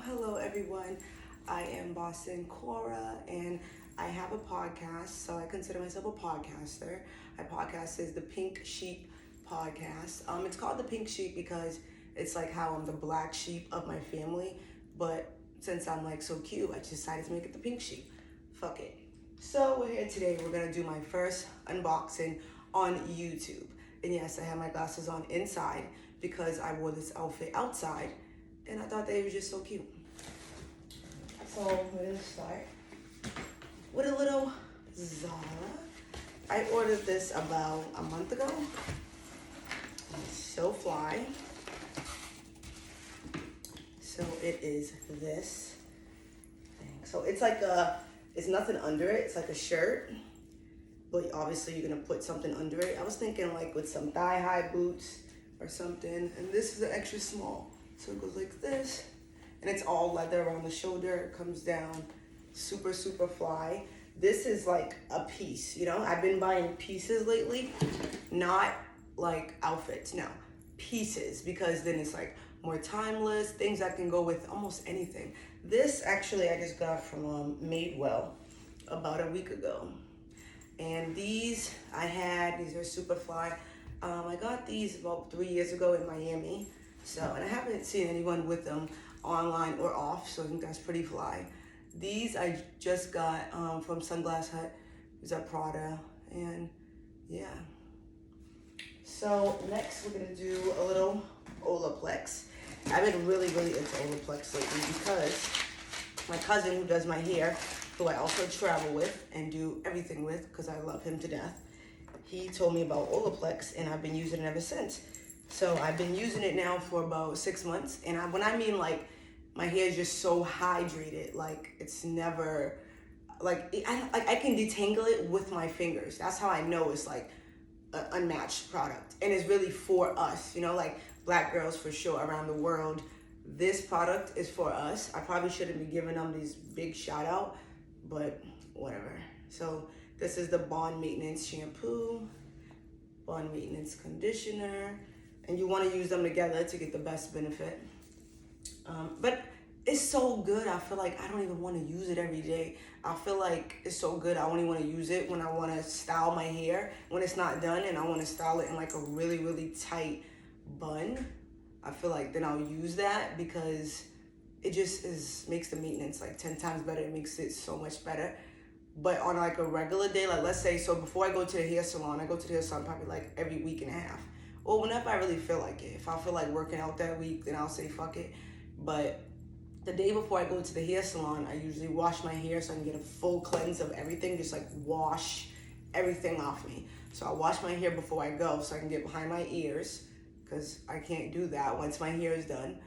Hello everyone. I am Boston Cora and I have a podcast, so I consider myself a podcaster. My podcast is the Pink Sheep Podcast. It's called the Pink Sheep because it's like how I'm the black sheep of my family, but since I'm like so cute, I just decided to make it the Pink Sheep. Fuck it. So we're here today. We're gonna do my first unboxing on YouTube. And yes, I have my glasses on inside because I wore this outfit outside and I thought they were just so cute. So we're gonna start with a little Zara. I ordered this about a month ago. It's so fly. So it is this thing. So it's like it's nothing under it. It's like a shirt, but obviously you're gonna put something under it. I was thinking like with some thigh-high boots or something, and this is an extra small. So it goes like this, and it's all leather around the shoulder. It comes down super, super fly. This is like a piece, you know? I've been buying pieces lately, not like outfits, no, pieces, because then it's like more timeless, things that can go with almost anything. This actually I just got from Madewell about a week ago. And these these are super fly. I got these about 3 years ago in Miami. So, and I haven't seen anyone with them online or off, so I think that's pretty fly. These I just got from Sunglass Hut. These are Prada, and yeah. So next we're gonna do a little Olaplex. I've been really, really into Olaplex lately because my cousin who does my hair, who I also travel with and do everything with because I love him to death, he told me about Olaplex and I've been using it ever since. So I've been using it now for about 6 months, and when I mean like my hair is just so hydrated, like it's never like I can detangle it with my fingers. That's how I know it's like an unmatched product, and it's really for us, you know, like black girls for sure around the world. This product is for us. I probably shouldn't be giving them these big shout out, but whatever. So this is the Bond Maintenance shampoo, Bond Maintenance conditioner. And you want to use them together to get the best benefit. But it's so good. I feel like I don't even want to use it every day. I feel like it's so good. I only want to use it when I want to style my hair. When it's not done and I want to style it in like a really, really tight bun, I feel like then I'll use that because it just makes the maintenance like 10 times better. It makes it so much better. But on like a regular day, like let's say, so before I go to the hair salon, I go to the hair salon probably like every week and a half. Or whenever I really feel like it. If I feel like working out that week, then I'll say fuck it. But the day before I go to the hair salon, I usually wash my hair so I can get a full cleanse of everything. Just like wash everything off me. So I wash my hair before I go so I can get behind my ears, because I can't do that once my hair is done.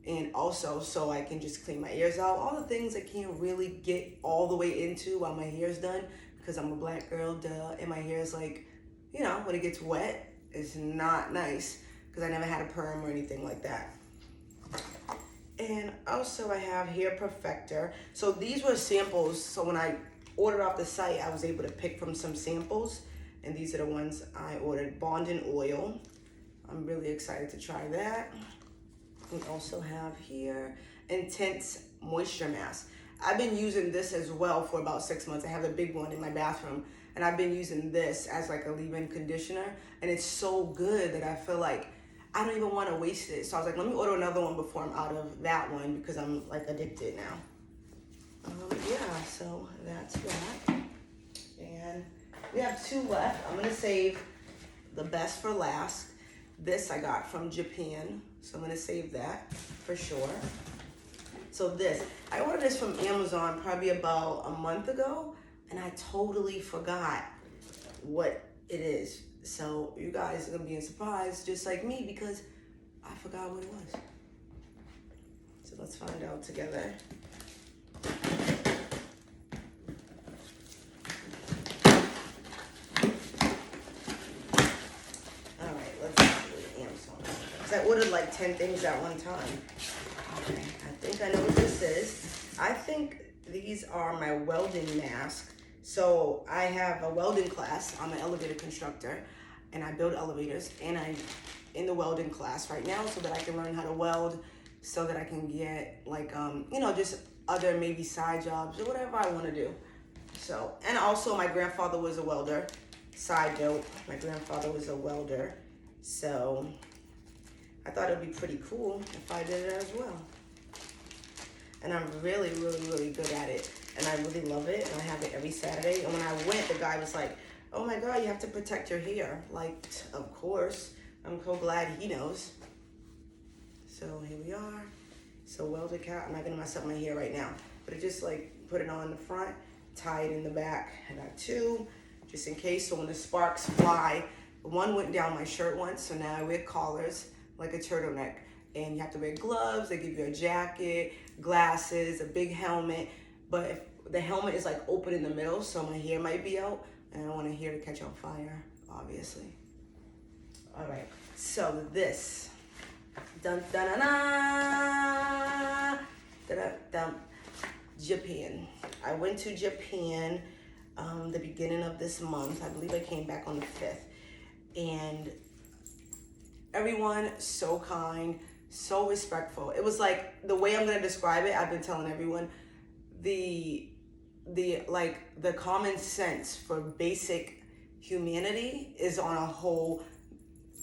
And also so I can just clean my ears out. All the things I can't really get all the way into while my hair is done, because I'm a black girl, duh. And my hair is like, you know, when it gets wet, it's not nice because I never had a perm or anything like that. And also I have Hair Perfector. So these were samples. So when I ordered off the site, I was able to pick from some samples. And these are the ones I ordered. Bond and Oil. I'm really excited to try that. We also have here Intense Moisture Mask. I've been using this as well for about 6 months. I have a big one in my bathroom. And I've been using this as like a leave-in conditioner. And it's so good that I feel like I don't even want to waste it. So I was like, let me order another one before I'm out of that one because I'm like addicted now. Yeah, so that's that. And we have 2 left. I'm going to save the best for last. This I got from Japan. So I'm going to save that for sure. So this, I ordered this from Amazon probably about a month ago. And I totally forgot what it is. So you guys are gonna be surprised just like me because I forgot what it was. So let's find out together. All right, let's do Amazon. Because I ordered like 10 things at one time. Okay, I think I know what this is. I think these are my welding mask. So I have a welding class. I'm an elevator constructor and I build elevators, and I'm in the welding class right now so that I can learn how to weld so that I can get like, you know, just other maybe side jobs or whatever I want to do. So, and also my grandfather was a welder. Side note, my grandfather was a welder. So I thought it would be pretty cool if I did it as well. And I'm really, really, really good at it. And I really love it. And I have it every Saturday. And when I went, the guy was like, oh my God, you have to protect your hair. Like, of course. I'm so glad he knows. So here we are. So welded cap. I'm not gonna mess up my hair right now. But it just like put it on the front, tie it in the back. I got two, just in case. So when the sparks fly, one went down my shirt once. So now I wear collars like a turtleneck. And you have to wear gloves. They give you a jacket, glasses, a big helmet. But if the helmet is like open in the middle, so my hair might be out. And I don't want the hair to catch on fire, obviously. All right, so this. Dun, dun, dun, dun, dun, dun, dun. Japan. I went to Japan the beginning of this month. I believe I came back on the 5th. And everyone so kind, so respectful. It was like, the way I'm gonna describe it, I've been telling everyone, the common sense for basic humanity is on a whole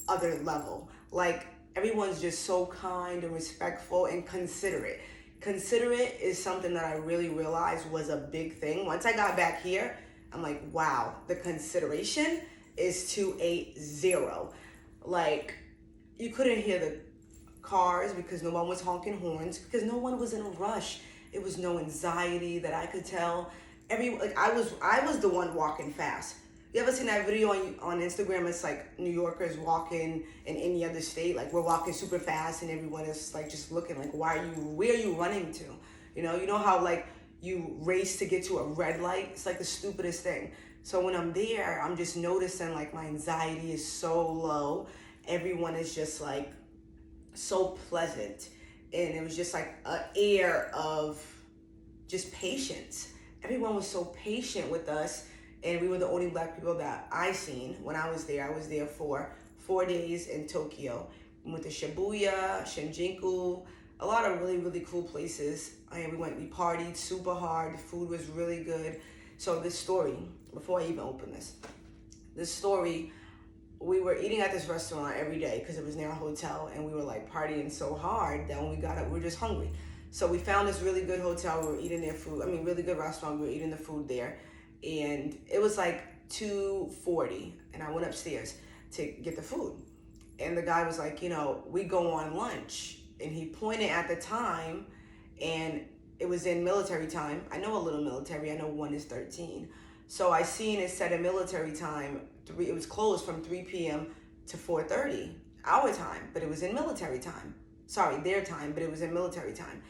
other level. Like, everyone's just so kind and respectful and considerate. Considerate is something that I really realized was a big thing. Once I got back here, I'm like, wow, the consideration is to a 0. Like, you couldn't hear the cars because no one was honking horns, because no one was in a rush. It was no anxiety that I could tell. I was the one walking fast. You ever seen that video on Instagram? It's like New Yorkers walking in any other state. Like, we're walking super fast and everyone is like just looking like, where are you running to? You know how like you race to get to a red light? It's like the stupidest thing. So when I'm there, I'm just noticing like my anxiety is so low. Everyone is just like so pleasant. And it was just like an air of just patience. Everyone was so patient with us. And we were the only black people that I seen when I was there. I was there for 4 days in Tokyo. We went to Shibuya, Shinjuku, a lot of really, really cool places. And we partied super hard. The food was really good. So this story, before I even open this story, we were eating at this restaurant every day because it was near a hotel, and we were like partying so hard that when we got up, we were just hungry. So we found this really good hotel. We were eating their food. Really good restaurant. We were eating the food there. And it was like 2:40, and I went upstairs to get the food. And the guy was like, we go on lunch. And he pointed at the time, and it was in military time. I know a little military. I know 1 is 13. So I seen it said in military time, it was closed from 3 p.m. to 4:30, our time, but it was in military time. Sorry, their time, but it was in military time.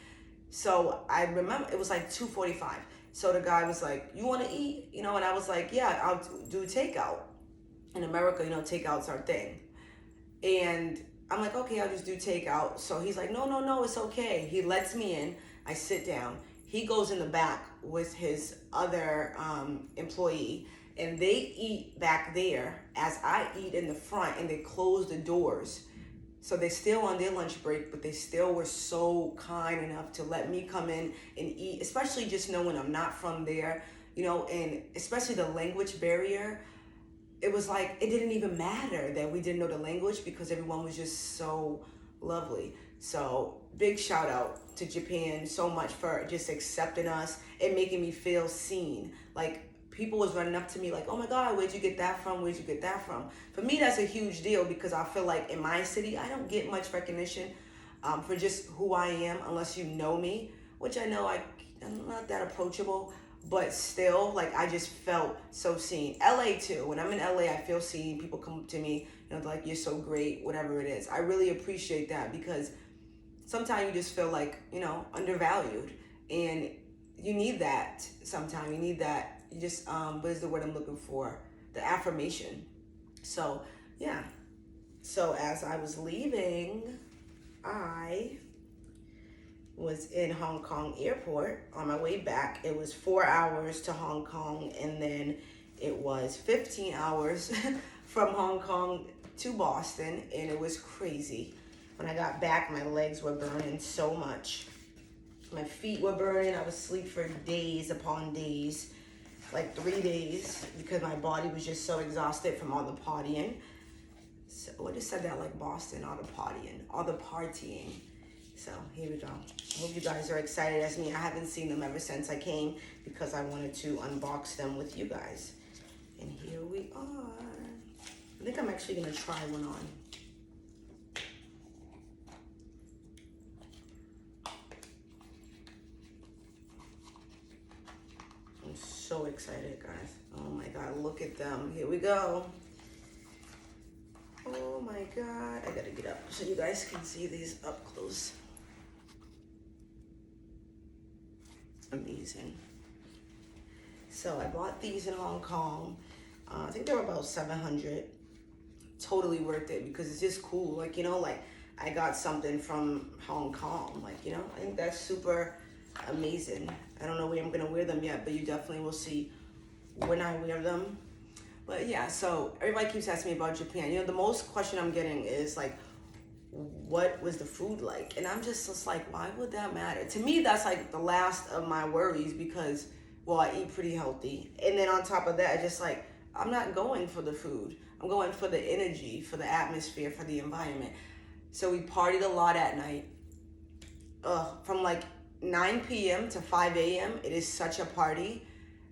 So I remember it was like 2:45. So the guy was like, you want to eat? And I was like, yeah, I'll do takeout. In America, takeout's our thing. And I'm like, okay, I'll just do takeout. So he's like, no, it's okay. He lets me in. I sit down. He goes in the back with his other employee, and they eat back there as I eat in the front, and they close the doors. So they're still on their lunch break, but they still were so kind enough to let me come in and eat, especially just knowing I'm not from there, and especially the language barrier. It was like, it didn't even matter that we didn't know the language because everyone was just so lovely. So big shout out to Japan so much for just accepting us and making me feel seen. Like, people was running up to me like, oh my God, where'd you get that from? Where'd you get that from? For me, that's a huge deal because I feel like in my city, I don't get much recognition for just who I am unless you know me, which I know I'm not that approachable, but still, like, I just felt so seen. LA too. When I'm in LA, I feel seen. People come up to me, like, you're so great, whatever it is. I really appreciate that because sometimes you just feel like, undervalued. And you need that sometimes. You need that. You just, what is the word I'm looking for? The affirmation. So, yeah. So as I was leaving, I was in Hong Kong airport on my way back. It was 4 hours to Hong Kong, and then it was 15 hours from Hong Kong to Boston, and it was crazy. When I got back, my legs were burning so much. My feet were burning. I was asleep for days upon days, like 3 days, because my body was just so exhausted from all the partying. So I just said that like Boston, all the partying. So here we go. I hope you guys are excited as me. I haven't seen them ever since I came because I wanted to unbox them with you guys. And here we are. I think I'm actually gonna try one on. I'm so excited, guys. Oh my God, look at them. Here we go. Oh my God, I gotta get up so you guys can see these up close. Amazing. So I bought these in Hong Kong. I think they were about 700. Totally worth it because it's just cool. Like, you know, like I got something from Hong Kong. Like, you know, I think that's super amazing. I don't know where I'm gonna wear them yet, but you definitely will see when I wear them. But yeah, so everybody keeps asking me about Japan. You know, the most question I'm getting is like, what was the food like? And I'm just like, why would that matter? To me, that's like the last of my worries because, well, I eat pretty healthy. And then on top of that, I just like, I'm not going for the food. I'm going for the energy, for the atmosphere, for the environment. So we partied a lot at night. From like 9 p.m. to 5 a.m., it is such a party.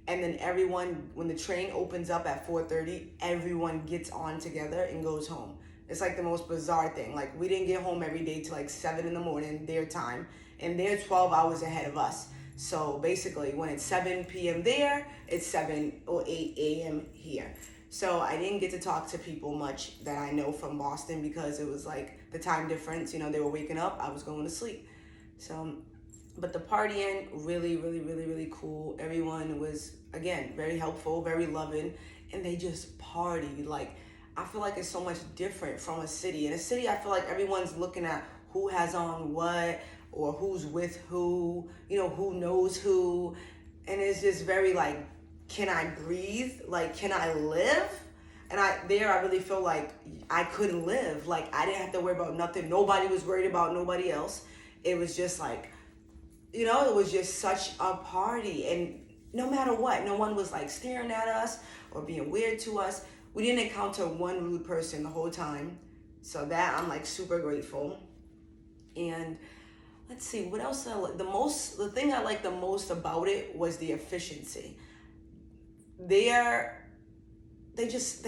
And then everyone, when the train opens up at 4:30, everyone gets on together and goes home. It's like the most bizarre thing. Like we didn't get home every day till like 7 in the morning, their time. And they're 12 hours ahead of us. So basically when it's 7 p.m. there, it's 7 or 8 a.m. here. So I didn't get to talk to people much that I know from Boston because it was like the time difference. You know, they were waking up, I was going to sleep. So, but the partying, really, really, really, really cool. Everyone was, again, very helpful, very loving, and they just partied. Like, I feel like it's so much different from a city. In a city, I feel like everyone's looking at who has on what or who's with who, you know, who knows who. And it's just very like, can I breathe? Like, can I live? And I really feel like I couldn't live. Like, I didn't have to worry about nothing. Nobody was worried about nobody else. It was just like, you know, it was just such a party. And no matter what, no one was like staring at us or being weird to us. We didn't encounter one rude person the whole time. So that I'm like super grateful. And let's see, what else the thing I like the most about it was the efficiency. They're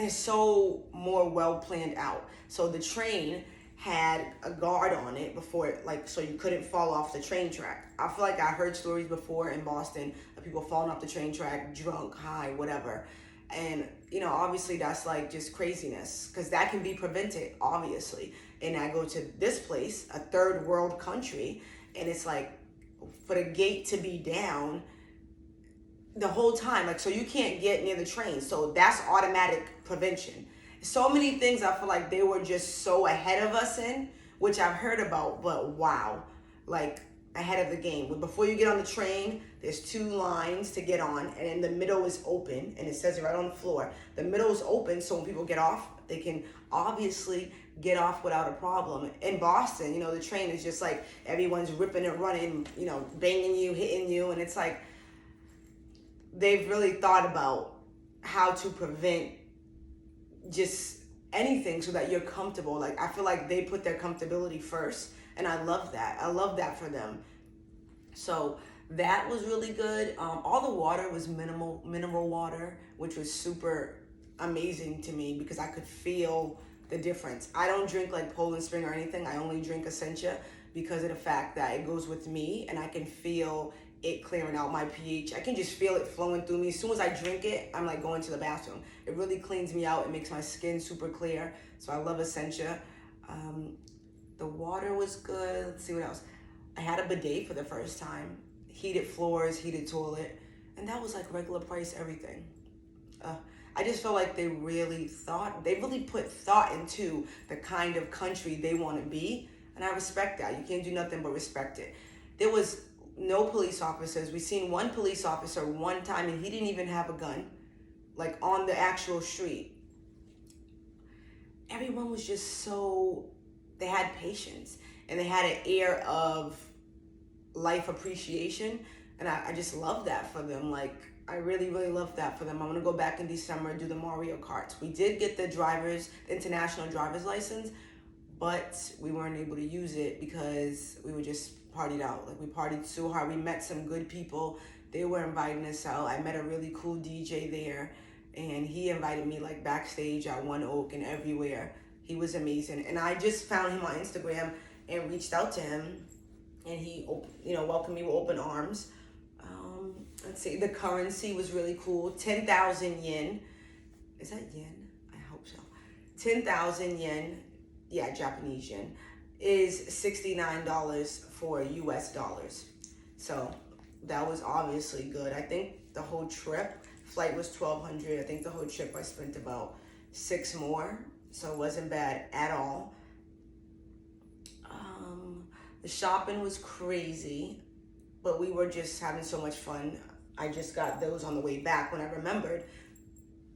so more well planned out. So the train had a guard on it before it, like, so you couldn't fall off the train track. I feel like I heard stories before in Boston of people falling off the train track, drunk, high, whatever. And, you know, obviously that's like just craziness because that can be prevented, obviously. And I go to this place, a third world country, and it's like for the gate to be down the whole time, like, so you can't get near the train. So that's automatic prevention. So many things I feel like they were just so ahead of us in, which I've heard about, but wow, like ahead of the game. Before you get on the train, there's 2 lines to get on, and in the middle is open, and it says it right on the floor. The middle is open, so when people get off, they can obviously get off without a problem. In Boston, you know, the train is just like everyone's ripping and running, you know, banging you, hitting you, and it's like they've really thought about how to prevent just anything so that you're comfortable. Like, I feel like they put their comfortability first, and I love that. I love that for them. So that was really good. All the water was mineral water, which was super amazing to me because I could feel the difference. I don't drink like Poland Spring or anything. I only drink Essentia because of the fact that it goes with me, and I can feel it clearing out my pH. I can just feel it flowing through me. As soon as I drink it, I'm like going to the bathroom. It really cleans me out. It makes my skin super clear. So I love Essentia. The water was good. Let's see what else. I had a bidet for the first time. Heated floors, heated toilet. And that was like regular price everything. I just feel like they really put thought into the kind of country they want to be. And I respect that. You can't do nothing but respect it. There was no police officers. We seen one police officer one time, and he didn't even have a gun, like on the actual street. Everyone was just so, they had patience and they had an air of life appreciation. And I just love that for them. Like, I really, really love that for them. I'm going to go back in December and do the Mario Karts. We did get the international driver's license, but we weren't able to use it because we were just partied out. Like, we partied so hard. We met some good people. They were inviting us out. I met a really cool DJ there, and he invited me like backstage at One Oak and everywhere. He was amazing. And I just found him on Instagram and reached out to him, and he, welcomed me with open arms. Let's see, the currency was really cool. 10,000 yen. Is that yen? I hope so. 10,000 yen, yeah, Japanese yen, is $69 for US dollars. So that was obviously good. I think the whole trip, flight was $1,200. I think the whole trip I spent about $6 more. So it wasn't bad at all. The shopping was crazy, but we were just having so much fun. I just got those on the way back when I remembered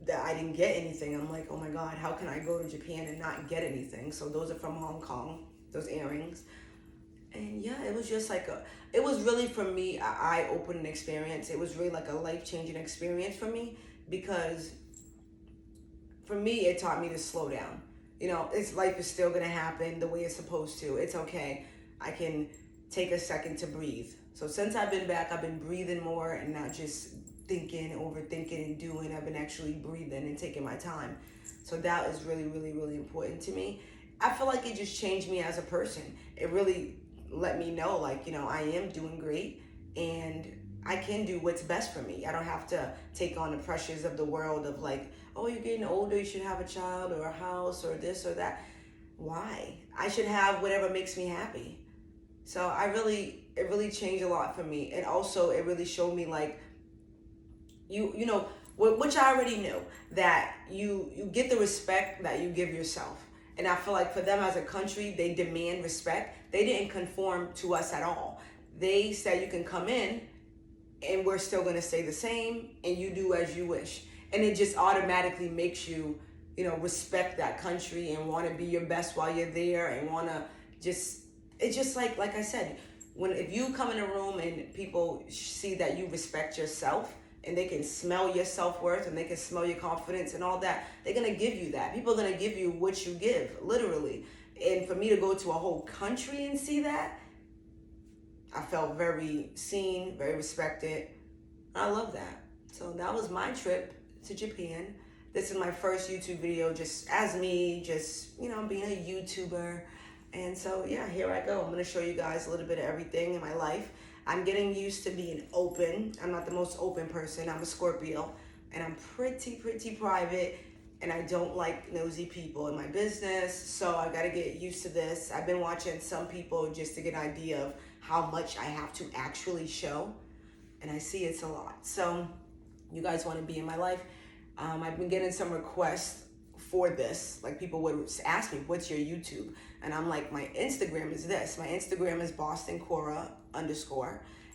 that I didn't get anything. I'm like, oh my God, how can I go to Japan and not get anything? So those are from Hong Kong, those earrings. And yeah, it was just like it was really for me an eye-opening experience. It was really like a life-changing experience for me, because for me, it taught me to slow down. Life is still gonna happen the way it's supposed to. It's okay. I can take a second to breathe. So since I've been back, I've been breathing more and not just thinking, overthinking, and doing. I've been actually breathing and taking my time. So that is really, really, really important to me. I feel like it just changed me as a person. It really let me know, like, I am doing great and I can do what's best for me. I don't have to take on the pressures of the world of like, oh, you're getting older, you should have a child or a house or this or that. Why? I should have whatever makes me happy. So it really changed a lot for me. And also it really showed me like, which I already knew, that you get the respect that you give yourself. And I feel like for them as a country, they demand respect. They didn't conform to us at all. They said you can come in and we're still gonna stay the same and you do as you wish. And it just automatically makes you, respect that country and wanna be your best while you're there and wanna it's just like I said, if you come in a room and people see that you respect yourself and they can smell your self-worth and they can smell your confidence and all that, they're going to give you that. People are going to give you what you give, literally. And for me to go to a whole country and see that, I felt very seen, very respected. I love that. So that was my trip to Japan. This is my first YouTube video just as me, being a YouTuber. And so, yeah, here I go. I'm going to show you guys a little bit of everything in my life. I'm getting used to being open. I'm not the most open person. I'm a Scorpio, and I'm pretty private, and I don't like nosy people in my business, so I got to get used to this. I've been watching some people just to get an idea of how much I have to actually show, and I see it's a lot. So you guys want to be in my life. I've been getting some requests for this. Like, people would ask me, what's your YouTube? And I'm like, my Instagram is this. My Instagram is BostonCora_,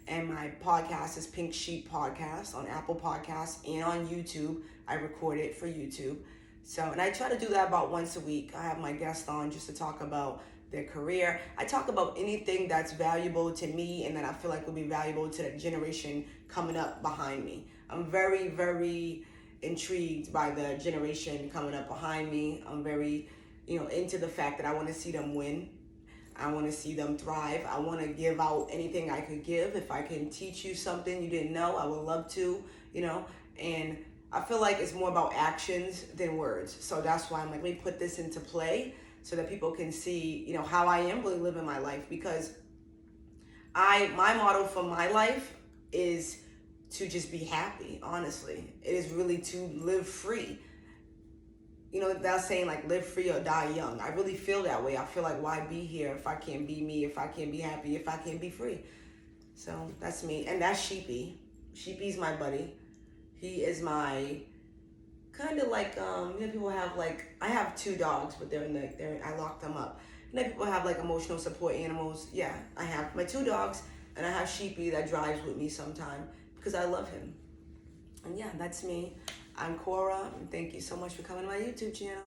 and my podcast is Pink Sheep Podcast on Apple Podcasts and on YouTube. I record it for YouTube. So, and I try to do that about once a week. I have my guests on just to talk about their career. I talk about anything that's valuable to me and that I feel like will be valuable to the generation coming up behind me. I'm very, very intrigued by the generation coming up behind me. I'm very, into the fact that I want to see them win. I want to see them thrive. I want to give out anything I could give. If I can teach you something you didn't know, I would love to, and I feel like it's more about actions than words. So that's why I'm like, let me put this into play so that people can see, how I am really living my life, because my motto for my life is to just be happy, honestly. It is really to live free. That's saying like live free or die young. I really feel that way. I feel like, why be here if I can't be me, if I can't be happy, if I can't be free? So that's me. And that's Sheepy. Sheepy's my buddy. He is my kind of like, people have like, I have 2 dogs, but I locked them up. People have like emotional support animals. Yeah, I have my 2 dogs, and I have Sheepy that drives with me sometime because I love him. And yeah, that's me. I'm Cora, and thank you so much for coming to my YouTube channel.